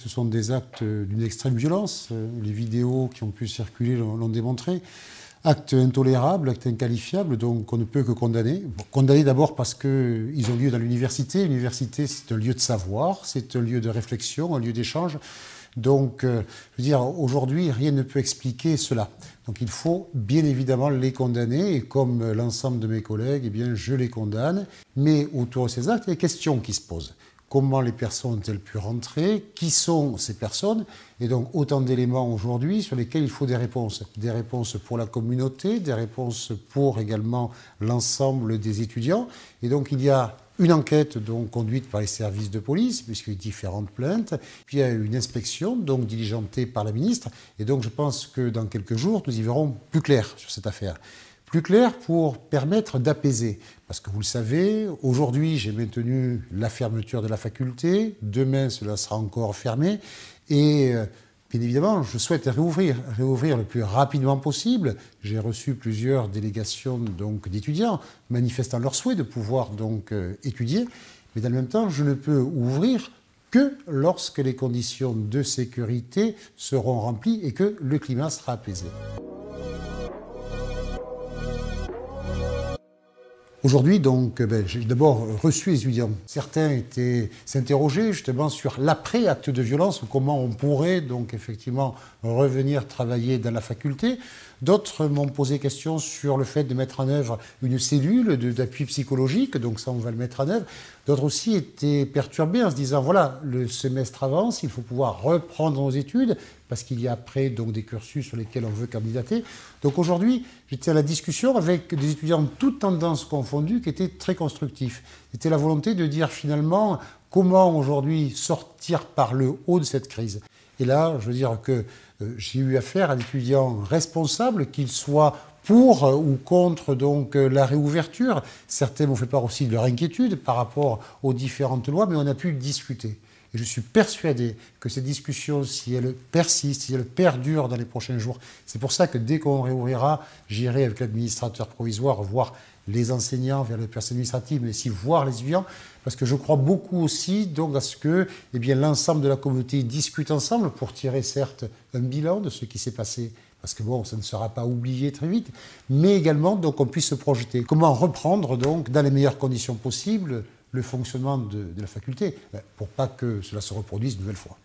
Ce sont des actes d'une extrême violence. Les vidéos qui ont pu circuler l'ont démontré. Actes intolérables, actes inqualifiables, donc on ne peut que condamner. Bon, condamner d'abord parce qu'ils ont lieu dans l'université. L'université, c'est un lieu de savoir, c'est un lieu de réflexion, un lieu d'échange. Donc, je veux dire, aujourd'hui, rien ne peut expliquer cela. Donc, il faut bien évidemment les condamner. Et comme l'ensemble de mes collègues, eh bien, je les condamne. Mais autour de ces actes, il y a des questions qui se posent. Comment les personnes ont-elles pu rentrer? Qui sont ces personnes? Et donc autant d'éléments aujourd'hui sur lesquels il faut des réponses. Des réponses pour la communauté, des réponses pour également l'ensemble des étudiants. Et donc il y a une enquête donc conduite par les services de police, puisqu'il y a différentes plaintes. Puis il y a une inspection donc diligentée par la ministre. Et donc je pense que dans quelques jours, nous y verrons plus clair sur cette affaire. Plus clair pour permettre d'apaiser. Parce que vous le savez, aujourd'hui, j'ai maintenu la fermeture de la faculté. Demain, cela sera encore fermé. Et bien évidemment, je souhaite réouvrir le plus rapidement possible. J'ai reçu plusieurs délégations donc, d'étudiants manifestant leur souhait de pouvoir donc, étudier. Mais dans le même temps, je ne peux ouvrir que lorsque les conditions de sécurité seront remplies et que le climat sera apaisé. Aujourd'hui, donc, j'ai d'abord reçu les étudiants. Certains s'interrogeaient justement sur l'après-acte de violence, ou comment on pourrait donc effectivement revenir travailler dans la faculté. D'autres m'ont posé question sur le fait de mettre en œuvre une cellule d'appui psychologique, donc ça on va le mettre en œuvre. D'autres aussi étaient perturbés en se disant voilà, le semestre avance, il faut pouvoir reprendre nos études, parce qu'il y a après donc, des cursus sur lesquels on veut candidater. Donc aujourd'hui, j'étais à la discussion avec des étudiants de toutes tendances confondues qui étaient très constructifs. C'était la volonté de dire finalement comment aujourd'hui sortir par le haut de cette crise. Et là, je veux dire que j'ai eu affaire à des étudiants responsables, qu'ils soient pour ou contre donc, la réouverture. Certains m'ont fait part aussi de leur inquiétude par rapport aux différentes lois, mais on a pu discuter. Et je suis persuadé que ces discussions, si elles persistent, si elles perdurent dans les prochains jours, c'est pour ça que dès qu'on réouvrira, j'irai avec l'administrateur provisoire voir les enseignants vers le personnel administratif, mais aussi voir les étudiants, parce que je crois beaucoup aussi donc, à ce que eh bien, l'ensemble de la communauté discute ensemble pour tirer certes un bilan de ce qui s'est passé, parce que bon, ça ne sera pas oublié très vite, mais également donc, on puisse se projeter. Comment reprendre donc, dans les meilleures conditions possibles le fonctionnement de la faculté, pour pas que cela se reproduise une nouvelle fois.